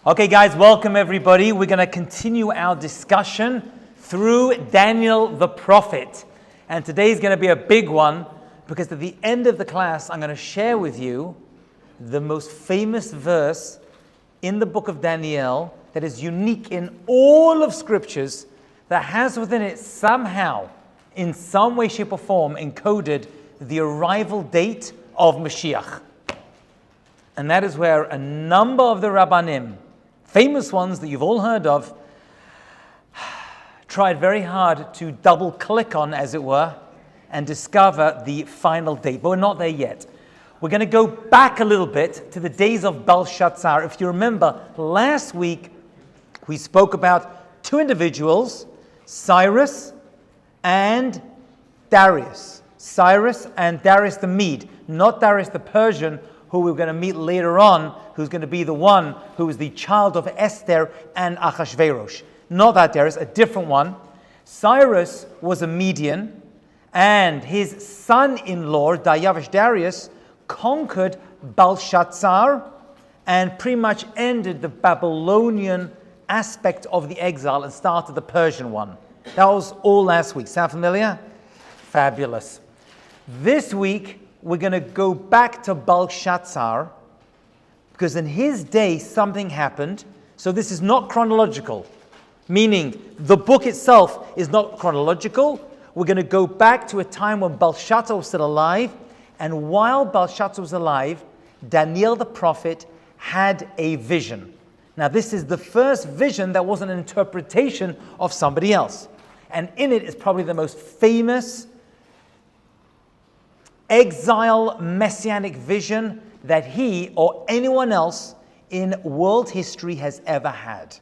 Okay, guys, welcome everybody. We're going to continue our discussion through Daniel the prophet. And today's going to be a big one because at the end of the class, I'm going to share with you the most famous verse in the book of Daniel that is unique in all of scriptures, that has within it somehow, in some way, shape, or form, encoded the arrival date of Mashiach. And that is where a number of the Rabbanim, famous ones that you've all heard of, tried very hard to double click on, as it were, and discover the final date. But we're not there yet. We're going to go back a little bit to the days of Belshazzar. If you remember, last week we spoke about two individuals, Cyrus and Darius. Cyrus and Darius the Mede, not Darius the Persian, who we're going to meet later on, who's going to be the one who is the child of Esther and Achashverosh. Not that Darius, a different one. Cyrus was a Median, and his son-in-law, Dayavish Darius, conquered Belshazzar and pretty much ended the Babylonian aspect of the exile and started the Persian one. That was all last week. Sound familiar? Fabulous. This week, we're going to go back to Belshazzar, because in his day something happened. So this is not chronological, meaning the book itself is not chronological. We're going to go back to a time when Belshazzar was still alive, and while Belshazzar was alive, Daniel the prophet had a vision. Now this is the first vision that was an interpretation of somebody else, and in it is probably the most famous exile messianic vision that he or anyone else in world history has ever had.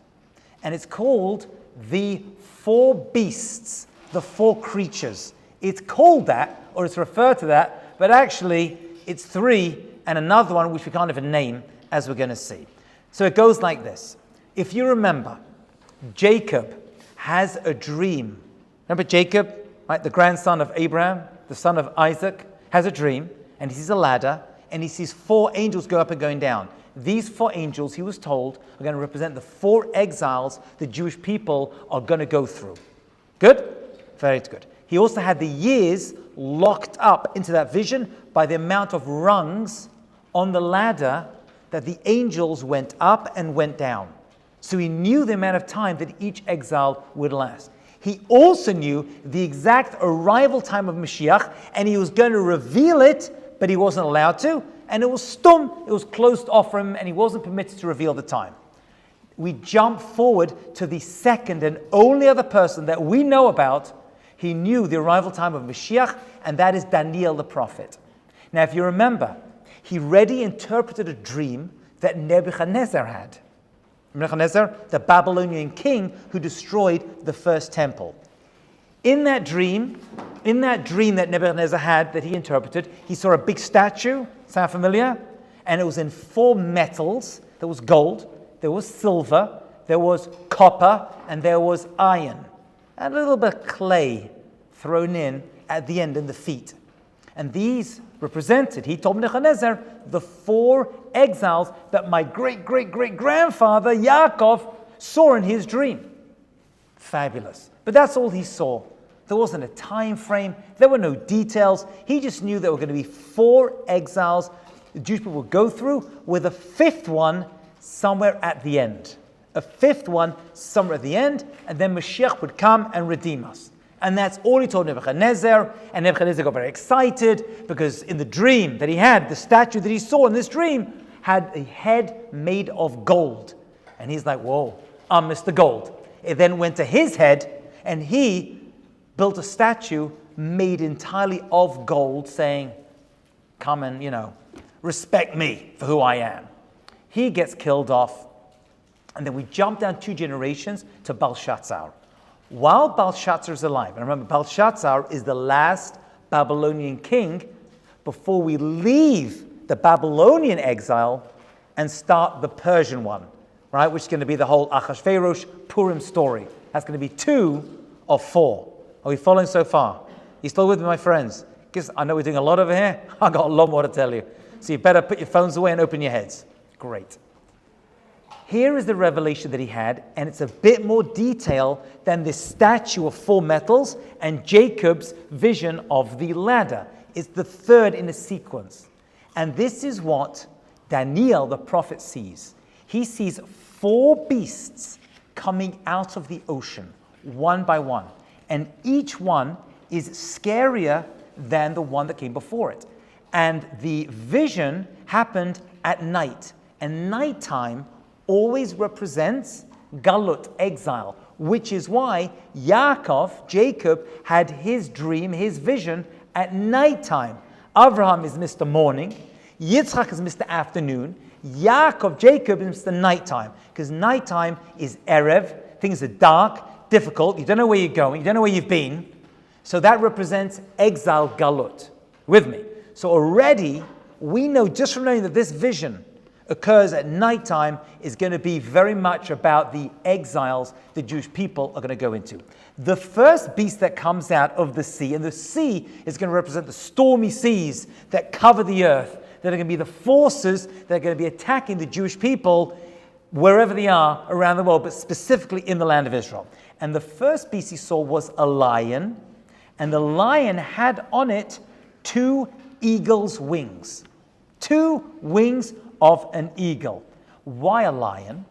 And it's called the four beasts, the four creatures. It's called that, or it's referred to that, but actually it's three and another one which we can't even name, as we're going to see. So it goes like this. If you remember, Jacob has a dream. Remember Jacob, right, the grandson of Abraham, the son of Isaac, has a dream, and he sees a ladder, and he sees four angels go up and going down. These four angels, he was told, are going to represent the four exiles the Jewish people are going to go through. Good? Very good. He also had the years locked up into that vision by the amount of rungs on the ladder that the angels went up and went down. So he knew the amount of time that each exile would last. He also knew the exact arrival time of Mashiach, and he was going to reveal it, but he wasn't allowed to, and it was stum, it was closed off for him, and he wasn't permitted to reveal the time. We jump forward to the second and only other person that we know about. He knew the arrival time of Mashiach, and that is Daniel the prophet. Now, if you remember, he already interpreted a dream that Nebuchadnezzar had. Nebuchadnezzar, the Babylonian king who destroyed the first temple. In that dream that Nebuchadnezzar had, that he interpreted, he saw a big statue. Sound familiar? And it was in four metals. There was gold, there was silver, there was copper, and there was iron. And a little bit of clay thrown in at the end in the feet. And these represented, he told Nebuchadnezzar, the four exiles that my great-great-great-grandfather Yaakov saw in his dream. Fabulous. But that's all he saw. There wasn't a time frame. There were no details. He just knew there were going to be four exiles the Jewish people would go through, with a fifth one somewhere at the end. A fifth one somewhere at the end, and then Mashiach would come and redeem us. And that's all he told Nebuchadnezzar, and Nebuchadnezzar got very excited because in the dream that he had, the statue that he saw in this dream had a head made of gold. And he's like, whoa, I missed the gold. It then went to his head, and he built a statue made entirely of gold, saying, come and, respect me for who I am. He gets killed off, and then we jump down 2 generations to Belshazzar. While Belshazzar is alive, and remember, Belshazzar is the last Babylonian king before we leave the Babylonian exile and start the Persian one, right? Which is going to be the whole Achashverosh Purim story. That's going to be 2 of 4. Are we following so far? You still with me, my friends? Because I know we're doing a lot over here. I've got a lot more to tell you. So you better put your phones away and open your heads. Great. here is the revelation that he had, and it's a bit more detail than this statue of 4 metals and Jacob's vision of the ladder. It's the third in the sequence. And this is what Daniel, the prophet, sees. He sees 4 beasts coming out of the ocean, one by one. And each one is scarier than the one that came before it. And the vision happened at night. And nighttime always represents galut, exile, which is why Yaakov, Jacob, had his dream, his vision at nighttime. Abraham is Mr. Morning, Yitzchak is Mr. Afternoon, Yaakov, Jacob is Mr. Nighttime, because nighttime is Erev, things are dark, difficult, you don't know where you're going, you don't know where you've been, so that represents exile, galut. With me? So already, we know just from knowing that this vision occurs at nighttime is going to be very much about the exiles the Jewish people are going to go into. The first beast that comes out of the sea, and the sea is going to represent the stormy seas that cover the earth, that are going to be the forces that are going to be attacking the Jewish people wherever they are around the world, but specifically in the land of Israel. And the first beast he saw was a lion, and the lion had on it 2 eagle's wings. 2 wings of an eagle. Why a lion?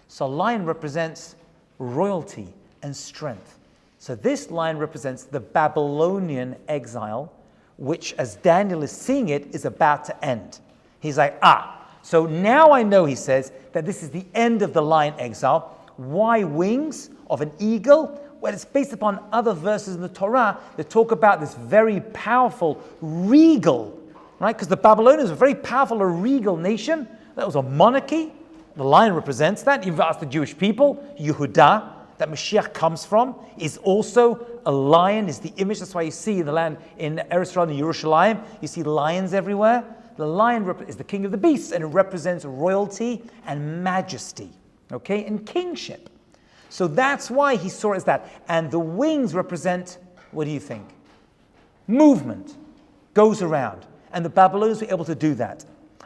So a lion represents royalty and strength. So this lion represents the Babylonian exile, which, as Daniel is seeing it, is about to end. He's like, so now I know, he says, that this is the end of the lion exile. Why wings of an eagle? Well, it's based upon other verses in the Torah that talk about this very powerful, regal, right? Because the Babylonians were a very powerful, a regal nation. That was a monarchy. The lion represents that. You've asked the Jewish people, Yehudah, that Mashiach comes from, is also a lion, is the image. That's why you see in the land, in Eretz Yisrael, in Yerushalayim, you see lions everywhere. The lion is the king of the beasts, and it represents royalty and majesty, okay, and kingship. So that's why he saw it as that. And the wings represent, what do you think? Movement. Goes around. And the Babylonians were able to do that.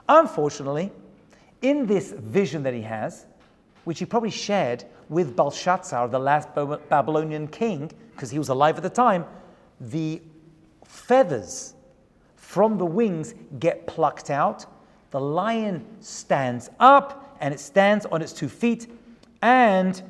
Unfortunately, in this vision that he has, which he probably shared with Belshazzar, the last Babylonian king, because he was alive at the time, the feathers from the wings get plucked out. The lion stands up, and it stands on its 2 feet, and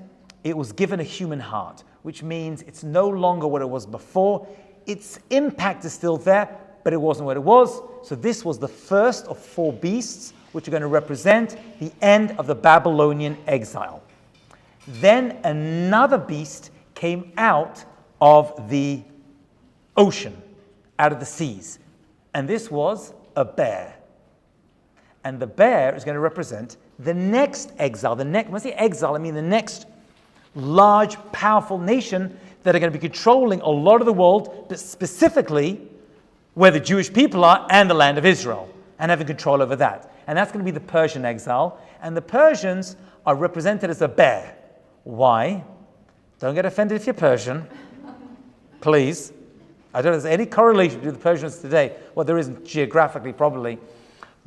it was given a human heart, which means it's no longer what it was before. Its impact is still there, but it wasn't what it was. So this was the first of 4 beasts, which are going to represent the end of the Babylonian exile. Then another beast came out of the ocean, out of the seas. And this was a bear. And the bear is going to represent the next exile. When I say exile, I mean the next large, powerful nation that are going to be controlling a lot of the world, but specifically where the Jewish people are and the land of Israel, and having control over that. And that's going to be the Persian exile. And the Persians are represented as a bear. Why? Don't get offended if you're Persian. Please. I don't know if there's any correlation between the Persians today. Well, there isn't geographically, probably.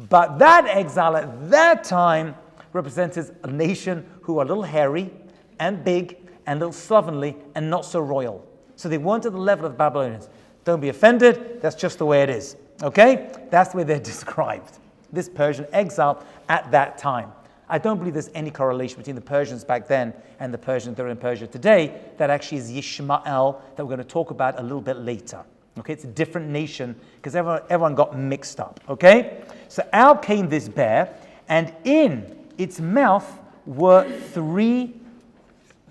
But that exile at that time represented a nation who are a little hairy and big and a little slovenly and not so royal. So they weren't at the level of the Babylonians. Don't be offended. That's just the way it is. Okay? That's the way they're described. This Persian exile at that time. I don't believe there's any correlation between the Persians back then and the Persians that are in Persia today. That actually is Yishmael that we're going to talk about a little bit later. Okay, it's a different nation because everyone got mixed up. Okay, so out came this bear, and in its mouth were 3.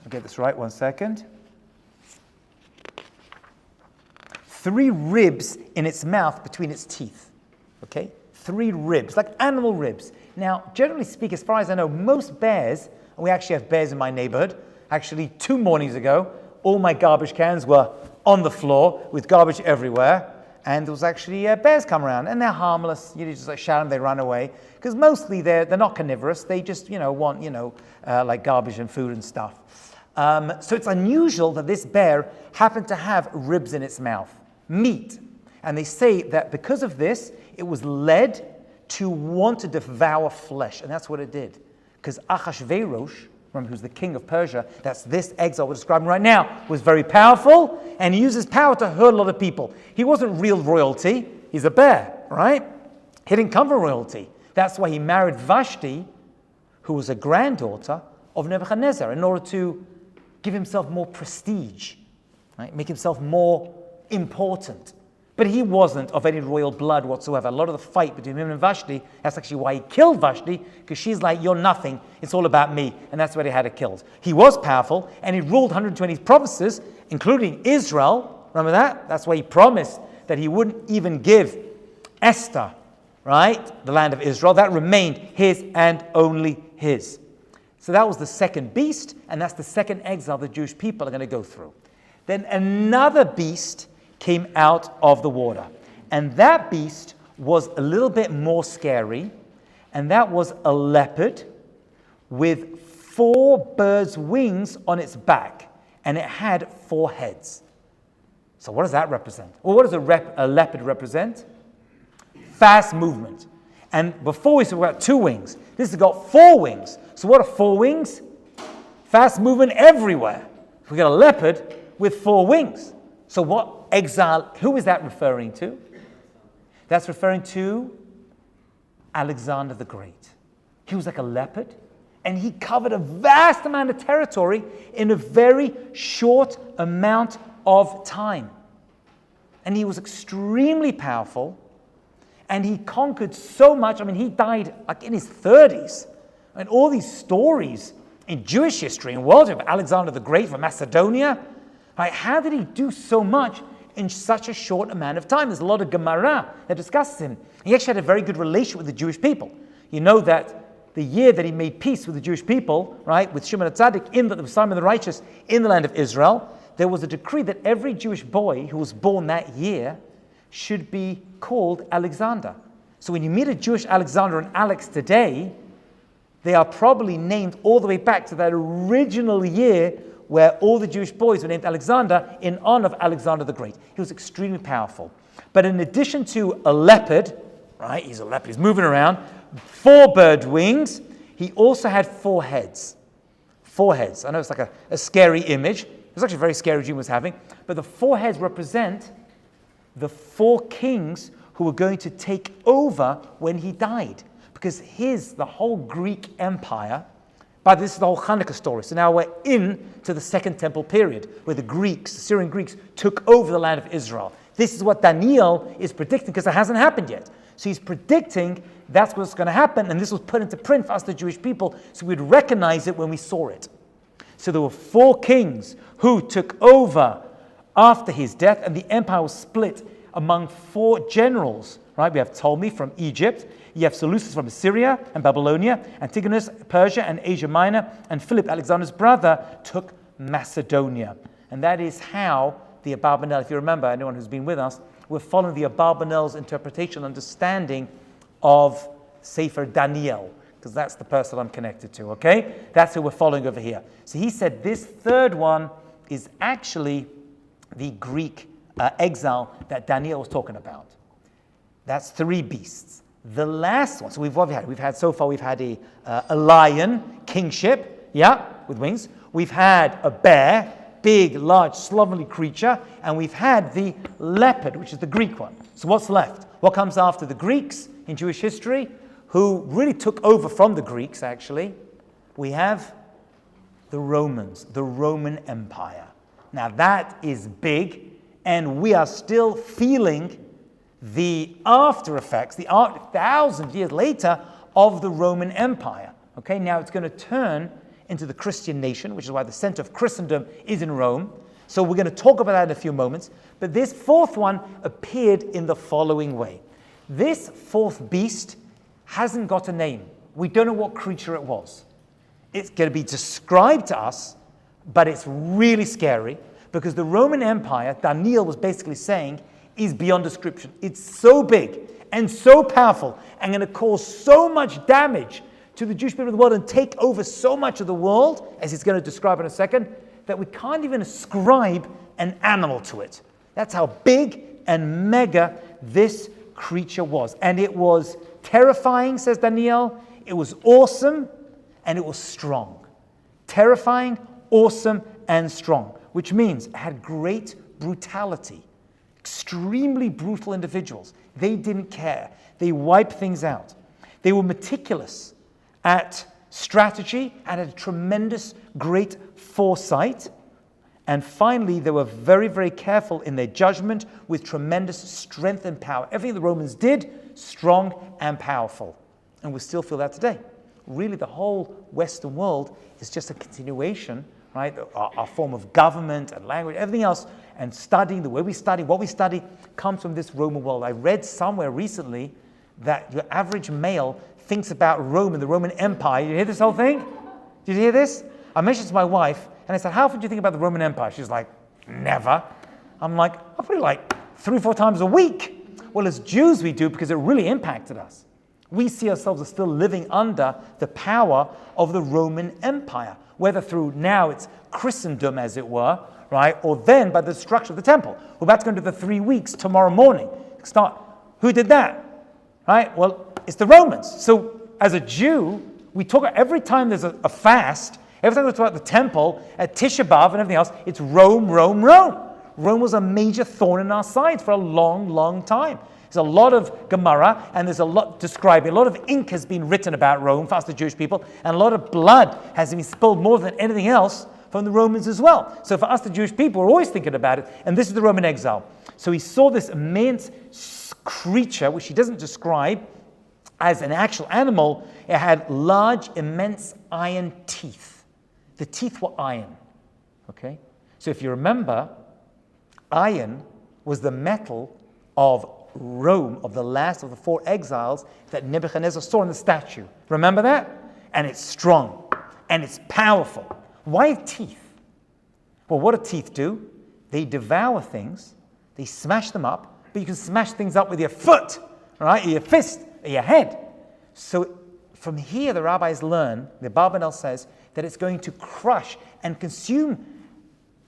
I'll get this right. 1 second. 3 ribs in its mouth between its teeth. Okay, 3 ribs, like animal ribs. Now, generally speaking, as far as I know, most bears, and we actually have bears in my neighborhood. Actually, 2 mornings ago, all my garbage cans were on the floor with garbage everywhere. And there was actually bears come around, and they're harmless. You just like shout them, they run away. Because mostly they're not carnivorous. They just, want, like garbage and food and stuff. So it's unusual that this bear happened to have ribs in its mouth, meat. And they say that because of this, it was led to want to devour flesh. And that's what it did. because Achashverosh, remember, who's the king of Persia, that's this exile we're describing right now, was very powerful, and he used his power to hurt a lot of people. He wasn't real royalty. He's a bear, right? He didn't come from royalty. That's why he married Vashti, who was a granddaughter of Nebuchadnezzar, in order to give himself more prestige, right? Make himself more important. But he wasn't of any royal blood whatsoever. A lot of the fight between him and Vashti, that's actually why he killed Vashti, because she's like, you're nothing, it's all about me, and that's why they had her killed. He was powerful, and he ruled 120 provinces, including Israel. Remember that? That's why he promised that he wouldn't even give Esther, right, the land of Israel. That remained his and only his. So that was the second beast, and that's the second exile the Jewish people are going to go through. Then another beast came out of the water. And that beast was a little bit more scary, and that was a leopard with 4 birds' wings on its back, and it had 4 heads. So what does that represent? Well, what does a leopard represent? Fast movement. And before we said about 2 wings, this has got 4 wings. So what are 4 wings? Fast movement everywhere. We got a leopard with 4 wings. So what exile, who is that referring to? That's referring to Alexander the Great. He was like a leopard, and he covered a vast amount of territory in a very short amount of time. And he was extremely powerful, and he conquered so much. I mean, he died like in his 30s. And all these stories in Jewish history and world of Alexander the Great from Macedonia, right? How did he do so much in such a short amount of time? There's a lot of Gemara that discusses him. He actually had a very good relationship with the Jewish people. You know that the year that he made peace with the Jewish people, right, with Shimon HaTzadik, in the Simon the Righteous, in the land of Israel, there was a decree that every Jewish boy who was born that year should be called Alexander. So when you meet a Jewish Alexander and Alex today, they are probably named all the way back to that original year where all the Jewish boys were named Alexander in honor of Alexander the Great. He was extremely powerful. But in addition to a leopard, right, he's a leopard, he's moving around, 4 bird wings, he also had 4 heads. 4 heads. I know it's like a scary image. It was actually a very scary dream he was having. But the 4 heads represent the 4 kings who were going to take over when he died. Because the whole Greek Empire, but this is the whole Hanukkah story. So now we're into the Second Temple period, where the Syrian Greeks took over the land of Israel. This is what Daniel is predicting, because it hasn't happened yet. So he's predicting that's what's going to happen, and this was put into print for us, the Jewish people, so we'd recognize it when we saw it. So there were 4 kings who took over after his death, and the empire was split among 4 generals. Right? We have Ptolemy from Egypt, you have Seleucus from Assyria and Babylonia, Antigonus, Persia and Asia Minor, and Philip, Alexander's brother, took Macedonia. And that is how the Abarbanel, if you remember, anyone who's been with us, we're following the Abarbanel's interpretation, understanding of Sefer Daniel, because that's the person I'm connected to, okay? That's who we're following over here. So he said this third one is actually the Greek exile that Daniel was talking about. That's 3 beasts. The last one, so we've had so far, we've had a lion, kingship, yeah, with wings. We've had a bear, big, large, slovenly creature, and we've had the leopard, which is the Greek one. So what's left? What comes after the Greeks in Jewish history, who really took over from the Greeks, actually? We have the Romans, the Roman Empire. Now that is big, and we are still feeling the after effects, the 1,000 years later, of the Roman Empire. Okay, now it's going to turn into the Christian nation, which is why the center of Christendom is in Rome. So we're going to talk about that in a few moments. But this 4th one appeared in the following way. This 4th beast hasn't got a name. We don't know what creature it was. It's going to be described to us, but it's really scary, because the Roman Empire, Daniel was basically saying, is beyond description. It's so big and so powerful and going to cause so much damage to the Jewish people of the world and take over so much of the world, as he's going to describe in a second, that we can't even ascribe an animal to it. That's how big and mega this creature was. And it was terrifying, says Daniel. It was awesome. and it was strong. Terrifying, awesome, and strong, which means it had great brutality. Extremely brutal individuals. They didn't care. They wiped things out. They were meticulous at strategy and had tremendous, great foresight. And finally, they were very, very careful in their judgment with tremendous strength and power. Everything the Romans did, strong and powerful. And we still feel that today. Really, the whole Western world is just a continuation, right? Our form of government and language, everything else, and studying, the way we study, what we study, comes from this Roman world. I read somewhere recently that your average male thinks about Rome and the Roman Empire. Did you hear this whole thing? Did you hear this? I mentioned to my wife, and I said, how often do you think about the Roman Empire? She's like, never. I'm like, I probably like 3 or 4 times a week. Well, as Jews we do, because it really impacted us. We see ourselves as still living under the power of the Roman Empire, whether through now it's Christendom, as it were, right? Or then by the destruction of the temple. We're about to go into the 3 weeks tomorrow morning. Start. Who did that? Right? Well, it's the Romans. So as a Jew, we talk every time there's a fast, every time we talk about the temple, at Tisha B'Av and everything else, it's Rome, Rome, Rome. Rome was a major thorn in our sides for a long, long time. There's a lot of Gemara, and there's a lot describing, a lot of ink has been written about Rome for us, the Jewish people, and a lot of blood has been spilled more than anything else from the Romans as well. So for us, the Jewish people, we're always thinking about it, and this is the Roman exile. So he saw this immense creature, which he doesn't describe as an actual animal. It had large, immense iron teeth. The teeth were iron, okay? So if you remember, iron was the metal of Rome, of the last of the 4 exiles that Nebuchadnezzar saw in the statue. Remember that? And it's strong, and it's powerful. Why teeth? Well, what do teeth do? They devour things, they smash them up, but you can smash things up with your foot, right? Your fist, or your head. So from here, the rabbis learn, the Barbanel says, that it's going to crush and consume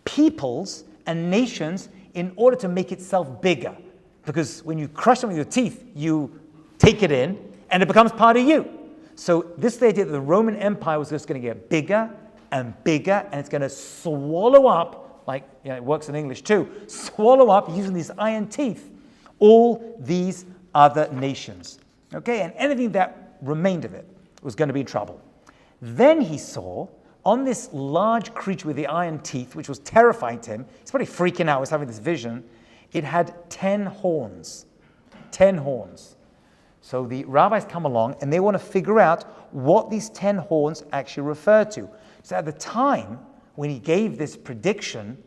peoples and nations in order to make itself bigger. Because when you crush them with your teeth, you take it in, and it becomes part of you. So this is the idea that the Roman Empire was just going to get bigger and bigger, and it's going to swallow up, like it works in English too, swallow up, using these iron teeth, all these other nations. Okay, and anything that remained of it was going to be in trouble. Then he saw, on this large creature with the iron teeth, which was terrifying to him, he's probably freaking out, was having this vision, it had 10 horns. 10 horns. So the rabbis come along and they want to figure out what these 10 horns actually refer to. So at the time when he gave this prediction,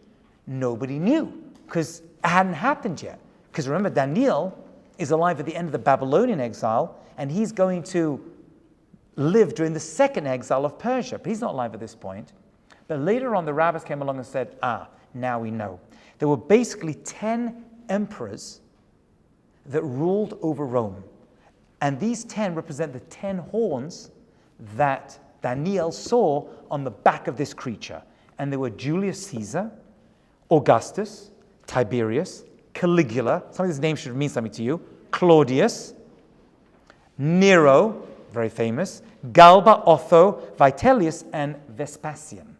nobody knew because it hadn't happened yet. Because remember, Daniel is alive at the end of the Babylonian exile, and he's going to live during the second exile of Persia. But he's not alive at this point. But later on, the rabbis came along and said, now we know. There were basically 10 emperors that ruled over Rome. And these 10 represent the 10 horns that Daniel saw on the back of this creature. And they were Julius Caesar, Augustus, Tiberius, Caligula, some of these names should mean something to you, Claudius, Nero, very famous, Galba, Otho, Vitellius, and Vespasian.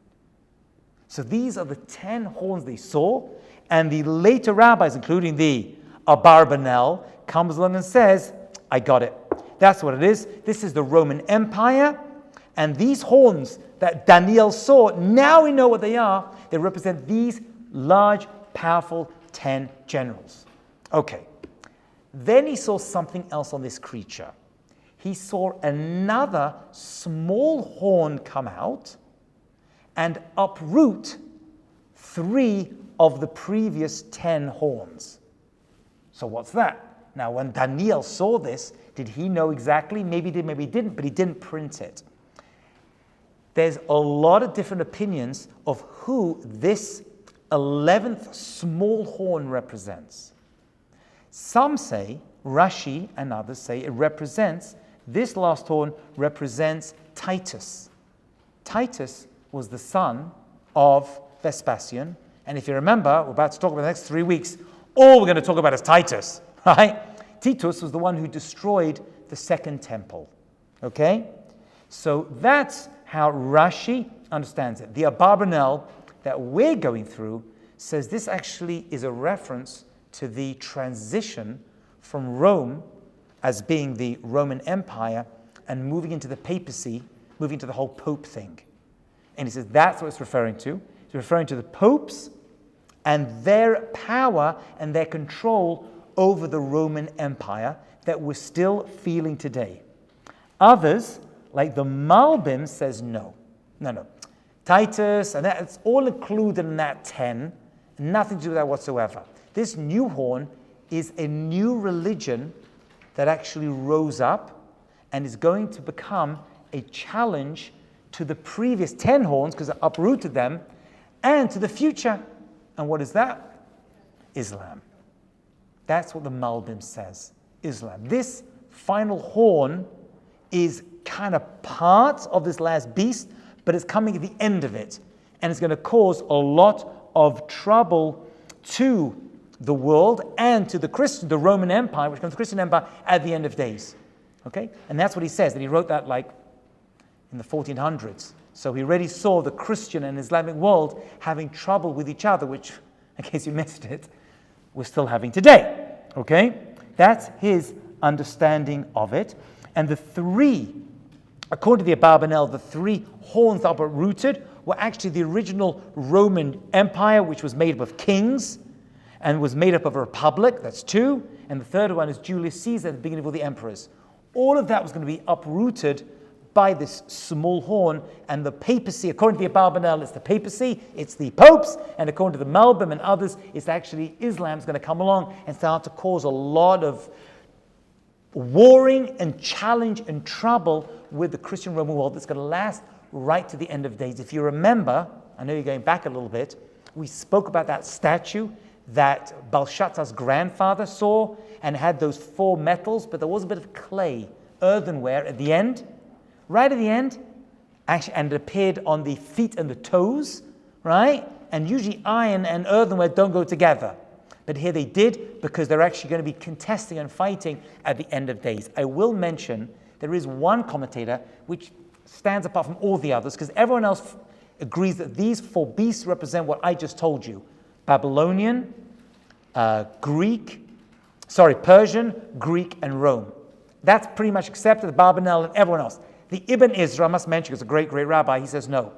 So these are the 10 horns they saw, and the later rabbis, including the Abarbanel, comes along and says, I got it. That's what it is. This is the Roman Empire, and these horns that Daniel saw, now we know what they are. They represent these large, powerful 10 generals. Okay. Then he saw something else on this creature. He saw another small horn come out and uproot 3 of the previous 10 horns. So what's that? Now, when Daniel saw this, did he know exactly? Maybe he did, maybe he didn't, but he didn't print it. There's a lot of different opinions of who this 11th small horn represents. Some say, Rashi and others say, this last horn represents Titus. Titus was the son of Vespasian. And if you remember, we're about to talk about the next 3 weeks, all we're going to talk about is Titus, right? Titus was the one who destroyed the second temple. Okay? So that's how Rashi understands it. The Abarbanel that we're going through says this actually is a reference to the transition from Rome as being the Roman Empire and moving into the papacy, moving to the whole Pope thing. And he says that's what it's referring to. It's referring to the popes and their power and their control over the Roman Empire that we're still feeling today. Others, like the Malbim, says no. Titus, and it's all included in that 10, nothing to do with that whatsoever. This new horn is a new religion that actually rose up and is going to become a challenge to the previous 10 horns, because it uprooted them, and to the future. And what is that? Islam. That's what the Malbim says, Islam. This final horn is kind of part of this last beast, but it's coming at the end of it. And it's going to cause a lot of trouble to the world and to the Roman Empire, which becomes the Christian Empire at the end of days. Okay? And that's what he says, that he wrote that like in the 1400s. So he already saw the Christian and Islamic world having trouble with each other, which, in case you missed it, we're still having today. Okay? That's his understanding of it. And the three, according to the Abarbanel, the three horns that were rooted were actually the original Roman Empire, which was made up of kings and was made up of a republic. That's two. And the third one is Julius Caesar at the beginning of all the emperors. All of that was going to be uprooted by this small horn, and the papacy, according to the Abarbanel, it's the papacy, it's the popes, and according to the Malbim and others, it's actually Islam's going to come along and start to cause a lot of warring and challenge and trouble with the Christian Roman world that's going to last right to the end of days. If you remember, I know you're going back a little bit, we spoke about that statue that Belshazzar's grandfather saw and had those four metals, but there was a bit of clay, earthenware at the end. Right at the end, actually, and it appeared on the feet and the toes, right? And usually iron and earthenware don't go together. But here they did, because they're actually going to be contesting and fighting at the end of days. I will mention there is one commentator which stands apart from all the others, because everyone else agrees that these four beasts represent what I just told you. Babylonian, Persian, Greek, and Rome. That's pretty much accepted, the Barbanel and everyone else. The Ibn Ezra, I must mention, is a great, great rabbi. He says no.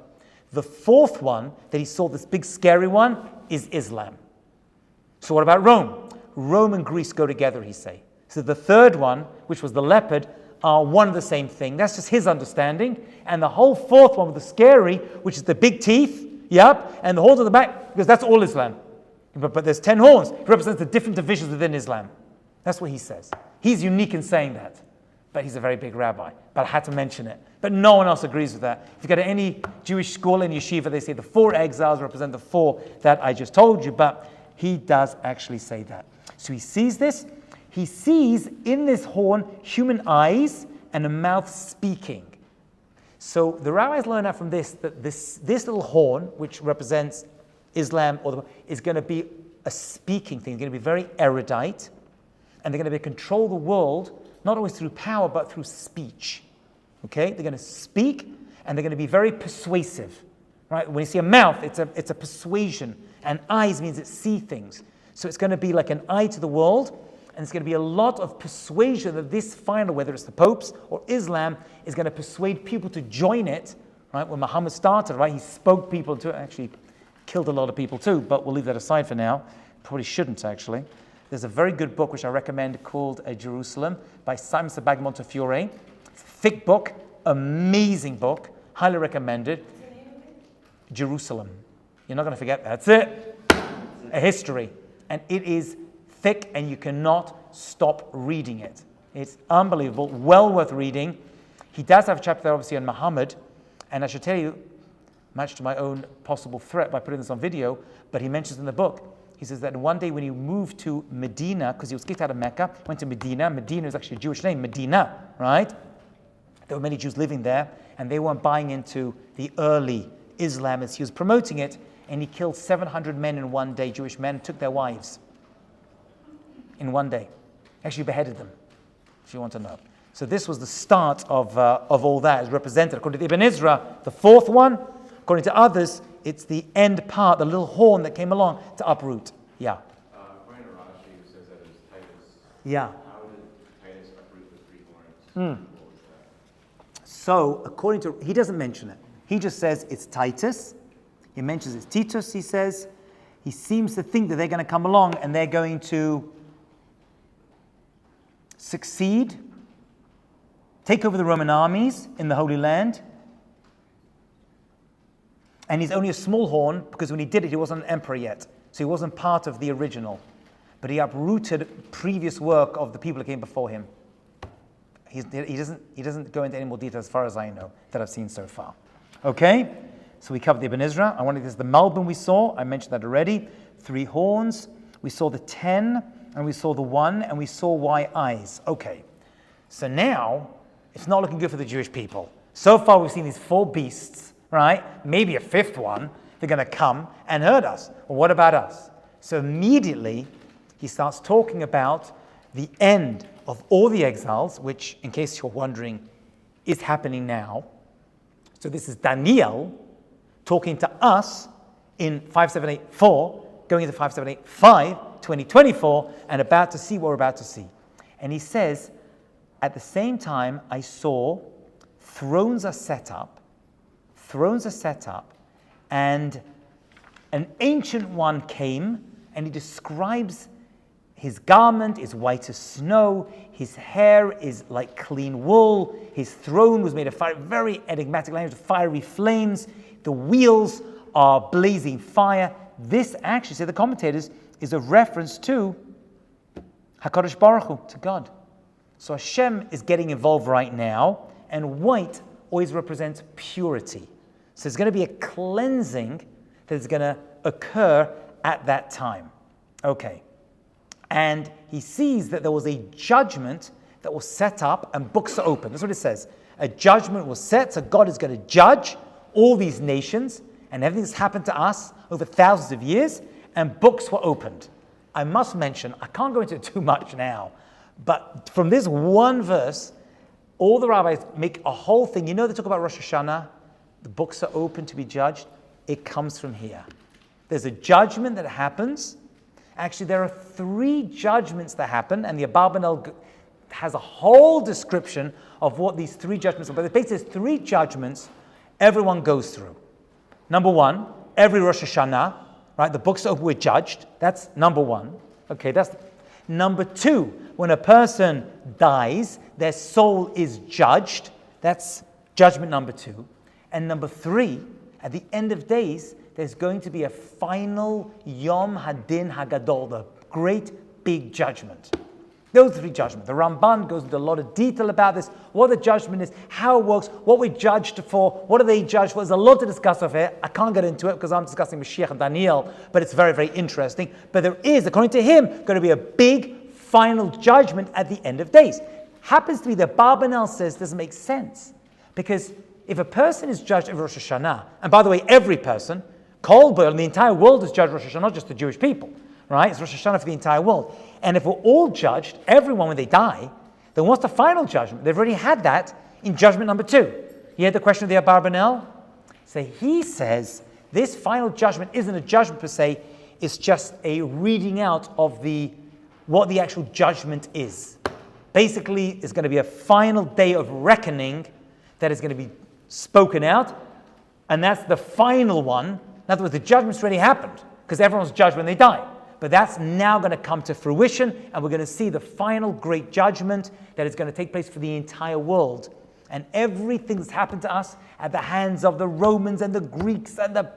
The fourth one that he saw, this big scary one, is Islam. So what about Rome? Rome and Greece go together, he say. So the third one, which was the leopard, are one and the same thing. That's just his understanding. And the whole fourth one with the scary, which is the big teeth, and the horns on the back, because that's all Islam. But there's 10 horns. It represents the different divisions within Islam. That's what he says. He's unique in saying that. But he's a very big rabbi. But I had to mention it. But no one else agrees with that. If you go to any Jewish school in yeshiva, they say the four exiles represent the four that I just told you. But he does actually say that. So he sees this. He sees in this horn human eyes and a mouth speaking. So the rabbis learn out from this that this little horn, which represents Islam, is going to be a speaking thing. It's going to be very erudite. And they're going to control the world, not always through power, but through speech. Okay? They're going to speak, and they're going to be very persuasive. Right? When you see a mouth, it's a persuasion. And eyes means it sees things. So it's going to be like an eye to the world, and it's going to be a lot of persuasion that this final, whether it's the popes or Islam, is going to persuade people to join it. Right? When Muhammad started, right, he spoke people to it, actually killed a lot of people too, but we'll leave that aside for now. Probably shouldn't, actually. There's a very good book which I recommend called Jerusalem by Simon Sabag Montefiore. It's a thick book, amazing book, highly recommended. Jerusalem. You're not going to forget that. That's it. A history. And it is thick and you cannot stop reading it. It's unbelievable, well worth reading. He does have a chapter there obviously on Muhammad, and I should tell you, much to my own possible threat by putting this on video, but he mentions in the book, he says that one day when he moved to Medina, because he was kicked out of Mecca, went to Medina. Medina is actually a Jewish name, Medina, right? There were many Jews living there, and they weren't buying into the early Islam as he was promoting it, and he killed 700 men in one day, Jewish men, took their wives in one day. Actually beheaded them, if you want to know. So this was the start of all that, as represented. According to Ibn Ezra, the fourth one. According to others, it's the end part, the little horn that came along to uproot. Yeah. According to Rashi, it says that it was Titus. Yeah. How did Titus uproot the three horns? What was that? So, according to, he doesn't mention it. He just says it's Titus. He mentions it's Titus, he says. He seems to think that they're going to come along and they're going to succeed, take over the Roman armies in the Holy Land. And he's only a small horn because when he did it, he wasn't an emperor yet. So he wasn't part of the original. But he uprooted previous work of the people that came before him. He doesn't go into any more detail as far as I know that I've seen so far. Okay? So we covered the Ibn Ezra. I wanted this the Malbim we saw. I mentioned that already. 3 horns. We saw the 10, and we saw the 1, and we saw Y eyes. Okay. So now, it's not looking good for the Jewish people. So far, we've seen these 4 beasts, right? Maybe a 5th one. They're going to come and hurt us. Well, what about us? So immediately, he starts talking about the end of all the exiles, which, in case you're wondering, is happening now. So this is Daniel talking to us in 5784, going into 5785, 2024, and about to see what we're about to see. And he says, at the same time, I saw thrones are set up, and an ancient one came, and he describes his garment is white as snow, his hair is like clean wool, his throne was made of fire, very enigmatic language, fiery flames, the wheels are blazing fire. This actually, say the commentators, is a reference to HaKadosh Baruch Hu, to God. So Hashem is getting involved right now, and white always represents purity. So there's going to be a cleansing that is going to occur at that time. Okay. And he sees that there was a judgment that was set up and books are open. That's what it says. A judgment was set, so God is going to judge all these nations and everything that's happened to us over thousands of years, and books were opened. I must mention, I can't go into it too much now, but from this one verse, all the rabbis make a whole thing. You know they talk about Rosh Hashanah, the books are open to be judged. It comes from here. There's a judgment that happens. Actually, there are 3 judgments that happen, and the Abarbanel has a whole description of what these 3 judgments are. But the basically there's 3 judgments everyone goes through. Number 1, every Rosh Hashanah, right? The books open, we're judged. That's number 1. Okay, that's number 2. When a person dies, their soul is judged. That's judgment number 2. And number 3, at the end of days, there's going to be a final Yom Hadin Hagadol, the great big judgment. Those 3 judgments. The Ramban goes into a lot of detail about this, what the judgment is, how it works, what we're judged for, what are they judged for. There's a lot to discuss of it. I can't get into it because I'm discussing Mashiach and Daniel, but it's very, very interesting. But there is, according to him, going to be a big final judgment at the end of days. Happens to be that Barbanel says doesn't make sense. Because if a person is judged in Rosh Hashanah, and by the way, every person, Kol Boil, the entire world is judged Rosh Hashanah, not just the Jewish people, right? It's Rosh Hashanah for the entire world. And if we're all judged, everyone when they die, then what's the final judgment? They've already had that in judgment number 2. You heard the question of the Abarbanel? So he says this final judgment isn't a judgment per se, it's just a reading out of what the actual judgment is. Basically, it's going to be a final day of reckoning that is going to be spoken out, and that's the final one. In other words, the judgment's already happened, because everyone's judged when they die. But that's now going to come to fruition, and we're going to see the final great judgment that is going to take place for the entire world. And everything that's happened to us at the hands of the Romans and the Greeks and the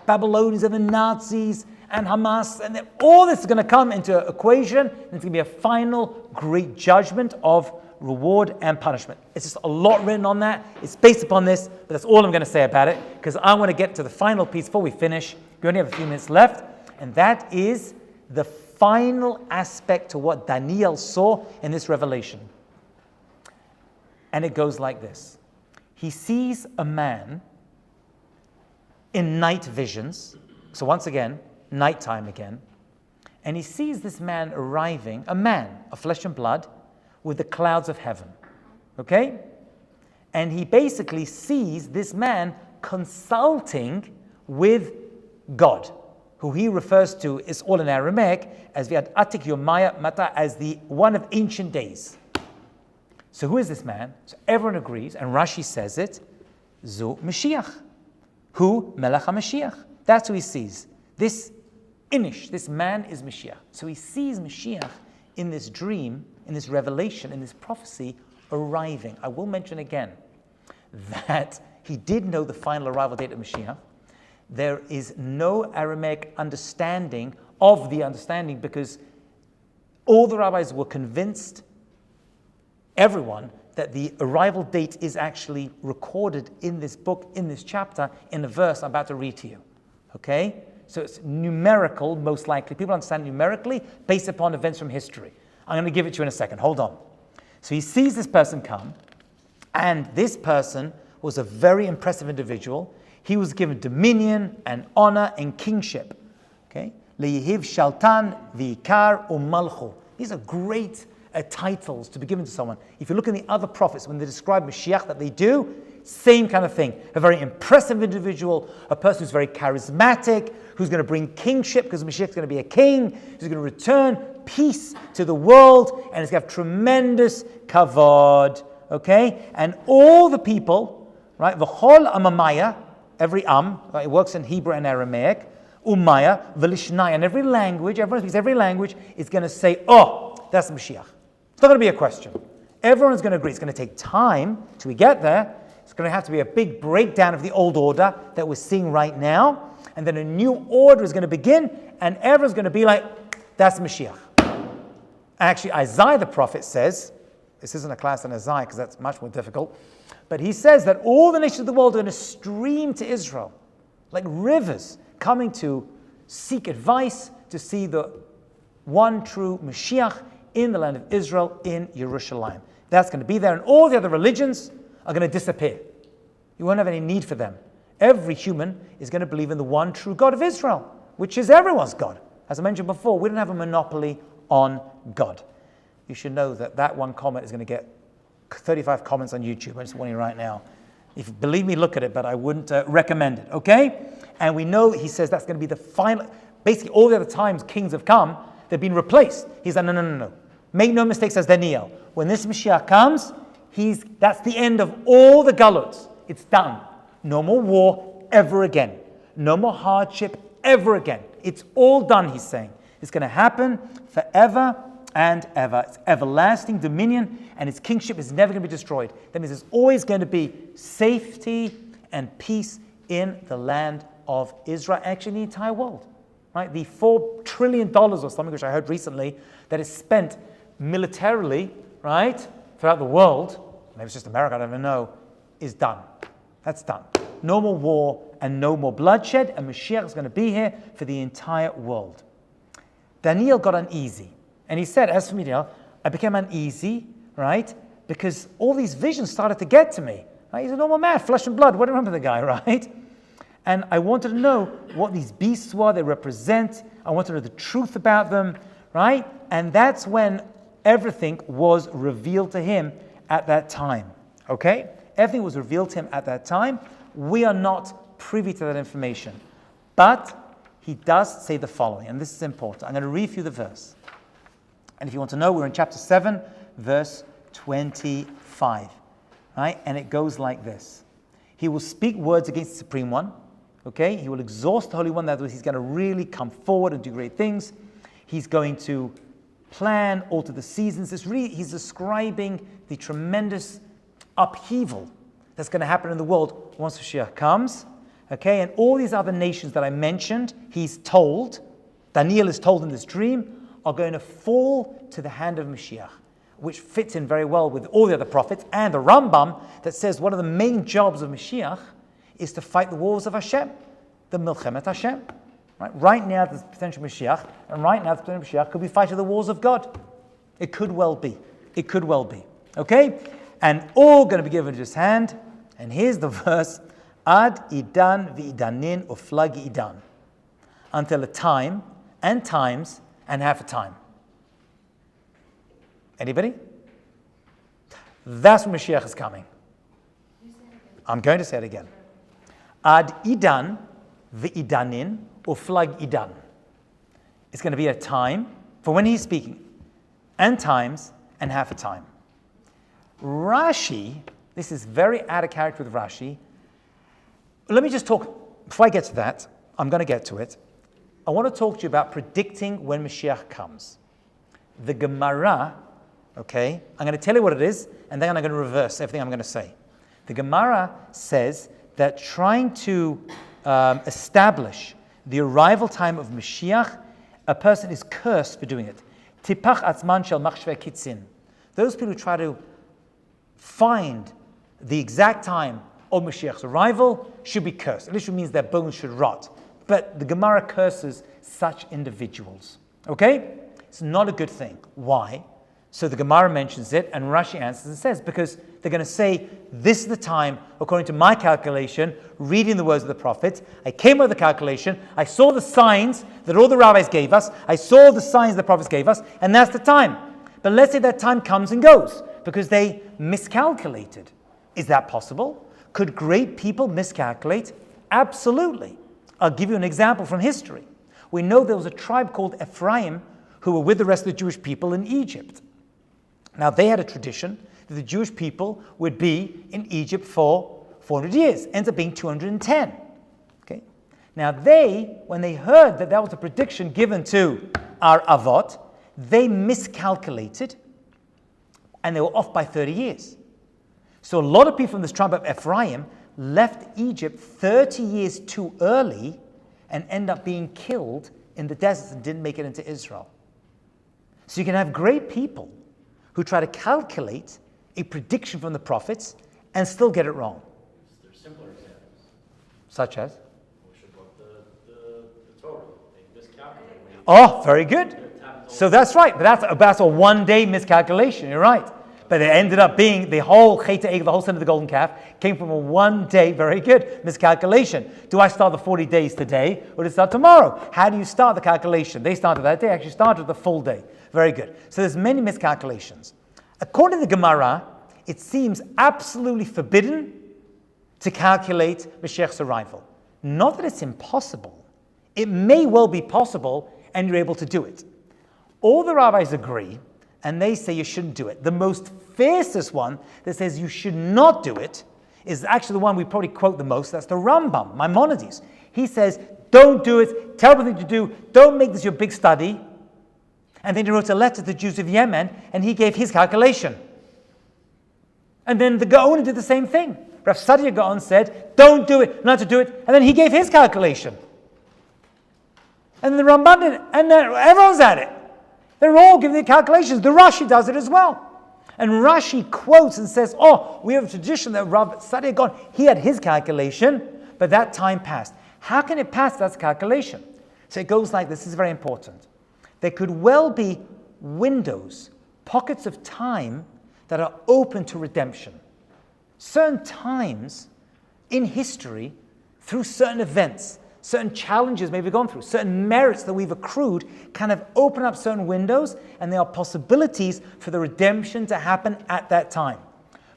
Babylonians and the Nazis and Hamas, and all this is going to come into equation, and it's going to be a final great judgment of reward and punishment. It's just a lot written on that. It's based upon this, but that's all I'm going to say about it, because I want to get to the final piece before we finish. We only have a few minutes left, and that is the final aspect to what Daniel saw in this revelation. And it goes like this. He sees a man in night visions, so once again, nighttime again, and he sees this man arriving, a man of flesh and blood, with the clouds of heaven. Okay? And he basically sees this man consulting with God, who he refers to, is all in Aramaic, as Viad Atik Yomaya Mata, as the one of ancient days. So who is this man? So everyone agrees, and Rashi says it, Zu Mashiach. Who? Melech HaMashiach. That's who he sees. This Inish, this man is Mashiach. So he sees Mashiach in this dream, in this revelation, in this prophecy, arriving. I will mention again that he did know the final arrival date of Mashiach. There is no Aramaic understanding of the understanding, because all the rabbis were convinced, everyone, that the arrival date is actually recorded in this book, in this chapter, in the verse I'm about to read to you. Okay? So it's numerical, most likely. People understand numerically based upon events from history. I'm going to give it to you in a second. Hold on. So he sees this person come, and this person was a very impressive individual. He was given dominion and honor and kingship. Okay? Leyihiv Shaltan, Vikar, Umalchu. These are great titles to be given to someone. If you look in the other prophets, when they describe Mashiach, that they do, same kind of thing. A very impressive individual, a person who's very charismatic, who's going to bring kingship, because Mashiach's going to be a king, who's going to return peace to the world, and it's going to have tremendous kavod. Okay? And all the people, right, v'chol amamaya, every right, it works in Hebrew and Aramaic, umaya, v'lishnaya, and every language, everyone speaks every language, is going to say, oh, that's Mashiach. It's not going to be a question. Everyone's going to agree. It's going to take time till we get there. It's going to have to be a big breakdown of the old order that we're seeing right now. And then a new order is going to begin, and everyone's going to be like, that's Mashiach. Actually, Isaiah the prophet says, this isn't a class on Isaiah because that's much more difficult, but he says that all the nations of the world are going to stream to Israel, like rivers, coming to seek advice, to see the one true Mashiach in the land of Israel, in Jerusalem. That's going to be there, and all the other religions are going to disappear. You won't have any need for them. Every human is going to believe in the one true God of Israel, which is everyone's God. As I mentioned before, we don't have a monopoly on God. You should know that that one comment is going to get 35 comments on YouTube. I'm just warning you right now. If you believe me, look at it, but I wouldn't recommend it, okay? And we know, he says, that's going to be the final. Basically, all the other times kings have come, they've been replaced. He's like, no. Make no mistake, says Daniel. When this Mashiach comes, that's the end of all the galuts. It's done. No more war ever again. No more hardship ever again. It's all done, he's saying. It's going to happen forever and ever. It's everlasting dominion, and its kingship is never going to be destroyed. That means there's always going to be safety and peace in the land of Israel, actually in the entire world. Right? The $4 trillion or something, which I heard recently, that is spent militarily, right, throughout the world, maybe it's just America, I don't even know, is done. That's done. No more war and no more bloodshed, and Mashiach is going to be here for the entire world. Daniel got uneasy, and he said, as for me, Daniel, I became uneasy, right, because all these visions started to get to me. Right? He's a normal man, flesh and blood. What do you remember the guy, right? And I wanted to know what these beasts were, they represent. I wanted to know the truth about them, right? And that's when everything was revealed to him at that time, okay? Everything was revealed to him at that time. We are not privy to that information. But he does say the following, and this is important. I'm going to read you the verse. And if you want to know, we're in chapter 7, verse 25, right? And it goes like this. He will speak words against the Supreme One, okay? He will exhaust the Holy One. That is, he's going to really come forward and do great things. He's going to plan, alter the seasons. He's describing the tremendous upheaval that's going to happen in the world once Mashiach comes. Okay, and all these other nations that I mentioned, he's told, Daniel is told in this dream, are going to fall to the hand of Mashiach, which fits in very well with all the other prophets, and the Rambam that says one of the main jobs of Mashiach is to fight the wars of Hashem, the Milchemet Hashem. Right now, there's potential Mashiach, and right now, the potential Mashiach could be fighting the wars of God. It could well be. It could well be. Okay? And all going to be given to his hand. And here's the verse: Ad idan v'idanin uflagi idan. Until a time, and times, and half a time. Anybody? That's when Mashiach is coming. I'm going to say it again. Ad idan v'idanin uflag idan. It's going to be a time for when he's speaking, and times, and half a time. Rashi, this is very out of character with Rashi. Let me just talk, before I get to that, I'm going to get to it. I want to talk to you about predicting when Mashiach comes. The Gemara, okay, I'm going to tell you what it is, and then I'm going to reverse everything I'm going to say. The Gemara says that trying to establish the arrival time of Mashiach, a person is cursed for doing it. Tipach atzman shel machshvei kitzin. Those people who try to find the exact time of Mashiach's arrival should be cursed. It literally means their bones should rot. But the Gemara curses such individuals. Okay? It's not a good thing. Why? So the Gemara mentions it, and Rashi answers and says, because they're going to say, this is the time, according to my calculation, reading the words of the prophets. I came up with the calculation. I saw the signs that all the rabbis gave us. I saw the signs the prophets gave us, and that's the time. But let's say that time comes and goes because they miscalculated. Is that possible? Could great people miscalculate? Absolutely. I'll give you an example from history. We know there was a tribe called Ephraim who were with the rest of the Jewish people in Egypt. Now, they had a tradition that the Jewish people would be in Egypt for 400 years. Ends up being 210. Okay. Now, when they heard that that was a prediction given to our Avot, they miscalculated, and they were off by 30 years. So a lot of people from this tribe of Ephraim left Egypt 30 years too early and end up being killed in the deserts and didn't make it into Israel. So you can have great people who try to calculate a prediction from the prophets and still get it wrong. There's simpler examples. Such as? We should look the Torah. They miscalculated. Oh, very good. So that's right. But that's a one-day miscalculation. You're right. But it ended up being the whole Chet Egel, the whole sin of the golden calf, came from a one-day, very good, miscalculation. Do I start the 40 days today, or do I start tomorrow? How do you start the calculation? They started that day, actually started the full day. Very good. So there's many miscalculations. According to the Gemara, it seems absolutely forbidden to calculate Mashiach's arrival. Not that it's impossible. It may well be possible, and you're able to do it. All the rabbis agree, and they say you shouldn't do it. The most fiercest one that says you should not do it is actually the one we probably quote the most. That's the Rambam, Maimonides. He says, don't do it, terrible thing to do, don't make this your big study. And then he wrote a letter to the Jews of Yemen, and he gave his calculation. And then the Gaon did the same thing. Rav Sadia Gaon said, don't do it, not to do it, and then he gave his calculation. And the Ramban did it, and then everyone's at it. They're all giving the calculations. The Rashi does it as well. And Rashi quotes and says, we have a tradition that Rav Sadia Gaon, he had his calculation, but that time passed. How can it pass? That's calculation. So it goes like this. This is very important. There could well be windows, pockets of time that are open to redemption. Certain times in history, through certain events, certain challenges maybe we've gone through, certain merits that we've accrued, kind of open up certain windows, and there are possibilities for the redemption to happen at that time.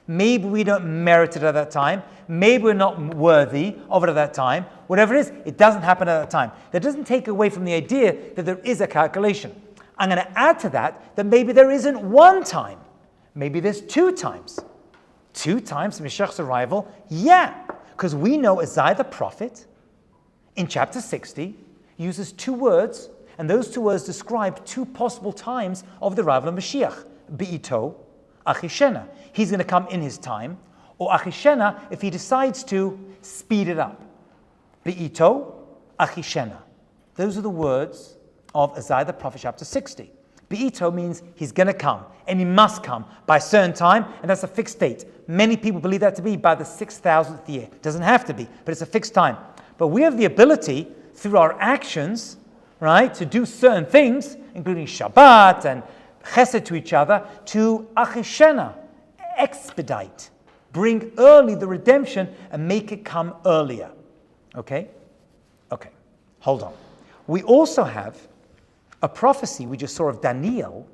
Maybe we don't merit it at that time. Maybe we're not worthy of it at that time. Whatever it is, it doesn't happen at that time. That doesn't take away from the idea that there is a calculation. I'm going to add to that maybe there isn't one time. Maybe there's 2 times. 2 times Mashiach's arrival? Yeah, because we know Isaiah the prophet, in chapter 60, uses 2 words, and those 2 words describe 2 possible times of the arrival of Mashiach. Be'ito, Achishena. He's going to come in his time, or Achishena if he decides to speed it up. Be'ito, Achishena. Those are the words of Isaiah the prophet, chapter 60. Be'ito means he's going to come, and he must come by a certain time, and that's a fixed date. Many people believe that to be by the 6,000th year. It doesn't have to be, but it's a fixed time. But we have the ability, through our actions, right, to do certain things, including Shabbat and chesed to each other, to achishena, expedite, bring early the redemption and make it come earlier. Okay? Okay, hold on. We also have a prophecy we just saw of Daniel,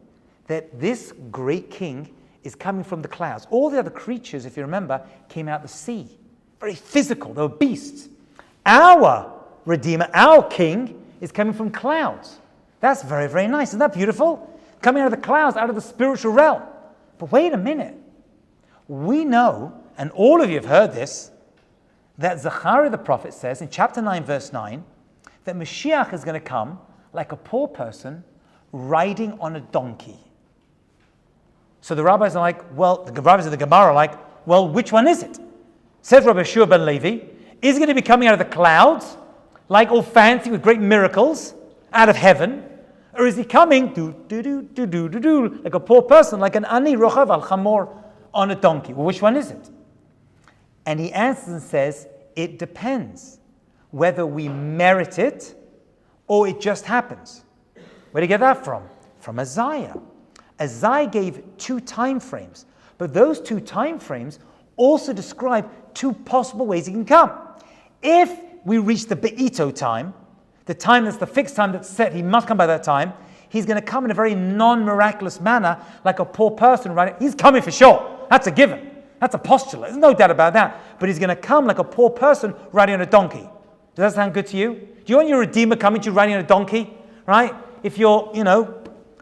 that this great king is coming from the clouds. All the other creatures, if you remember, came out of the sea. Very physical. They were beasts. Our Redeemer, our King, is coming from clouds. That's very, very nice. Isn't that beautiful? Coming out of the clouds, out of the spiritual realm. But wait a minute. We know, and all of you have heard this, that Zechariah the prophet says in chapter 9, verse 9, that Mashiach is going to come like a poor person riding on a donkey. So the rabbis are like, well, the rabbis of the Gemara are like, well, which one is it? Says Rabbi Shua ben Levi, is he going to be coming out of the clouds, like all fancy with great miracles, out of heaven? Or is he coming, like a poor person, like an ani rochav al chamor, on a donkey? Well, which one is it? And he answers and says, it depends whether we merit it or it just happens. Where do you get that from? From Isaiah. Isaiah gave 2 time frames, but those 2 time frames also describe 2 possible ways he can come. If we reach the Be'ito time, the time that's the fixed time that's set, he must come by that time, he's going to come in a very non-miraculous manner, like a poor person, right? He's coming for sure. That's a given. That's a postulate. There's no doubt about that. But he's going to come like a poor person riding on a donkey. Does that sound good to you? Do you want your Redeemer coming to you riding on a donkey? Right? If your,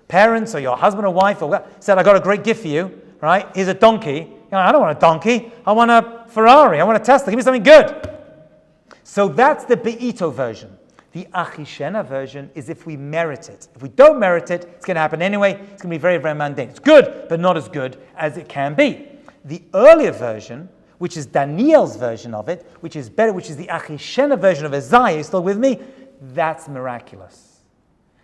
parents or your husband or wife or said, I got a great gift for you, right? Here's a donkey. I don't want a donkey. I want a Ferrari. I want a Tesla. Give me something good. So that's the Be'ito version. The Achishena version is if we merit it. If we don't merit it, it's going to happen anyway. It's going to be very, very mundane. It's good, but not as good as it can be. The earlier version, which is Daniel's version of it, which is better, which is the Achishena version of Isaiah, you still with me? That's miraculous.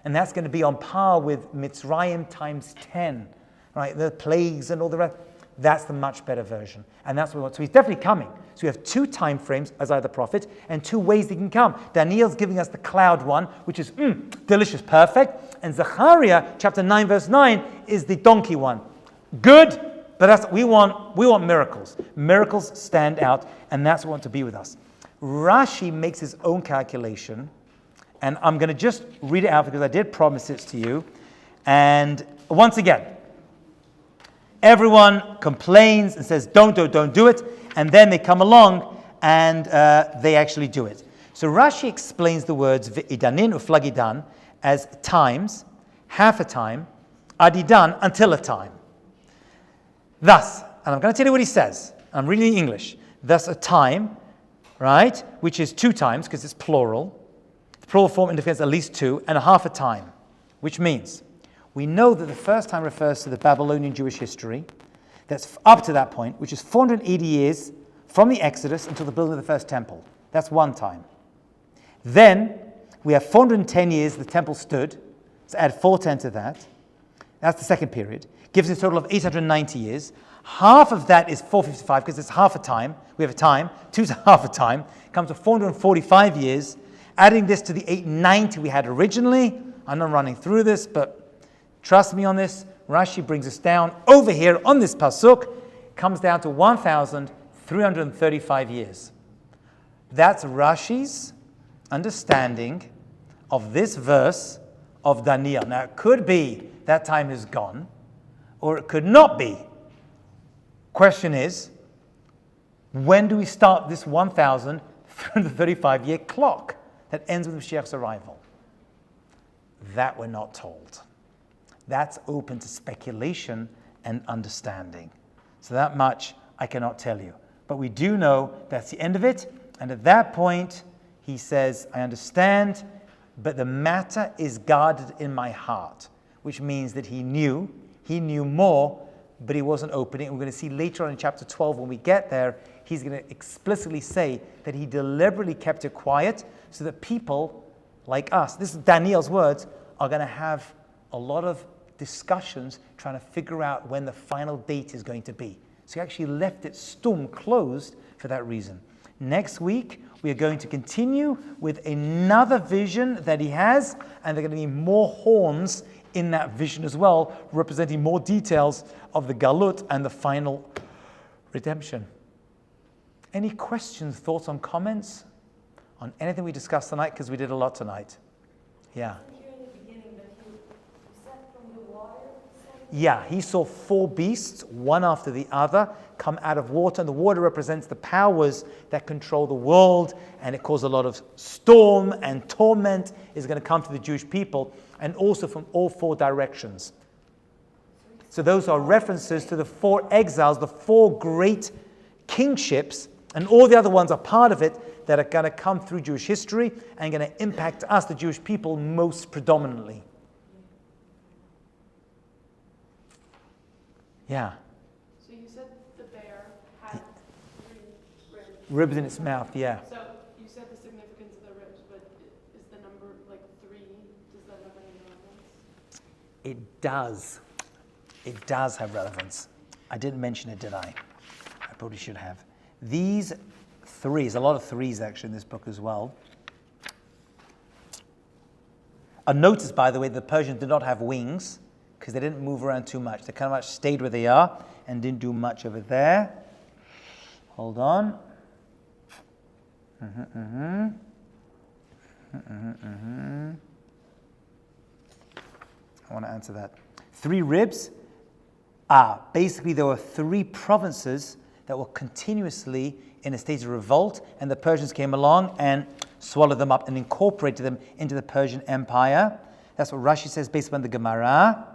And that's going to be on par with Mitzrayim times 10, right? The plagues and all the rest. That's the much better version. And that's what we want. So he's definitely coming. So we have 2 time frames, Isaiah the prophet, and 2 ways he can come. Daniel's giving us the cloud one, which is delicious, perfect. And Zechariah, chapter 9, verse 9, is the donkey one. Good, but that's we want miracles. Miracles stand out, and that's what we want to be with us. Rashi makes his own calculation, and I'm going to just read it out because I did promise it to you. And once again, everyone complains and says, don't do it. And then they come along and they actually do it. So Rashi explains the words v'idanin uflagidan as times, half a time, adidan, until a time. Thus, and I'm going to tell you what he says. I'm reading English. Thus a time, right, which is 2 times because it's plural. The plural form indicates at least 2, and a half a time, which means we know that the first time refers to the Babylonian Jewish history. That's up to that point, which is 480 years from the Exodus until the building of the first temple. That's one time. Then we have 410 years the temple stood. So add 410 to that. That's the second period. Gives us a total of 890 years. Half of that is 455 because it's half a time. We have a time. 2's half a time. Comes to 445 years. Adding this to the 890 we had originally. I'm not running through this, but trust me on this. Rashi brings us down over here on this pasuk. Comes down to 1,335 years. That's Rashi's understanding of this verse of Daniel. Now it could be that time is gone, or it could not be. Question is, when do we start this 1,335 year clock that ends with Mashiach's arrival? That we're not told. That's open to speculation and understanding. So that much I cannot tell you. But we do know that's the end of it. And at that point, he says, I understand, but the matter is guarded in my heart, which means that he knew more, but he wasn't opening. We're going to see later on in chapter 12, when we get there, he's going to explicitly say that he deliberately kept it quiet so that people like us, this is Daniel's words, are going to have a lot of discussions trying to figure out when the final date is going to be. So he actually left it stum, closed, for that reason. Next week, we are going to continue with another vision that he has, and there are going to be more horns in that vision as well, representing more details of the Galut and the final redemption. Any questions, thoughts, on comments on anything we discussed tonight? Because we did a lot tonight. Yeah. Yeah, he saw 4 beasts, one after the other, come out of water, and the water represents the powers that control the world, and it caused a lot of storm and torment is going to come to the Jewish people, and also from all 4 directions. So those are references to the 4 exiles, the 4 great kingships, and all the other ones are part of it that are going to come through Jewish history and going to impact us, the Jewish people, most predominantly. Yeah. So you said the bear had 3 ribs. Ribs in its mouth, yeah. So you said the significance of the ribs, but is the number like 3? Does that have any relevance? It does. It does have relevance. I didn't mention it, did I? I probably should have. These 3s, a lot of 3s actually in this book as well. Notice, by the way, the Persians did not have wings because they didn't move around too much. They kind of much stayed where they are and didn't do much over there. Hold on. I want to answer that. 3 ribs. Basically, there were 3 provinces that were continuously in a state of revolt, and the Persians came along and swallowed them up and incorporated them into the Persian Empire. That's what Rashi says based upon the Gemara.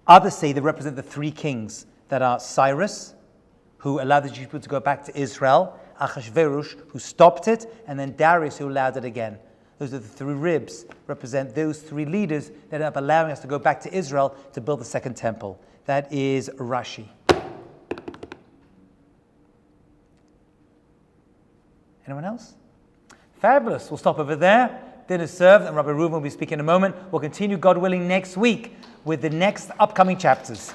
Others say they represent the 3 kings that are Cyrus, who allowed the Jewish people to go back to Israel, Achashverosh, who stopped it, and then Darius, who allowed it again. Those are the 3 ribs, represent those 3 leaders that end up allowing us to go back to Israel to build the second temple. That is Rashi. Anyone else? Fabulous. We'll stop over there. Dinner served, and Rabbi Reuven will be speaking in a moment. We'll continue, God willing, next week with the next upcoming chapters.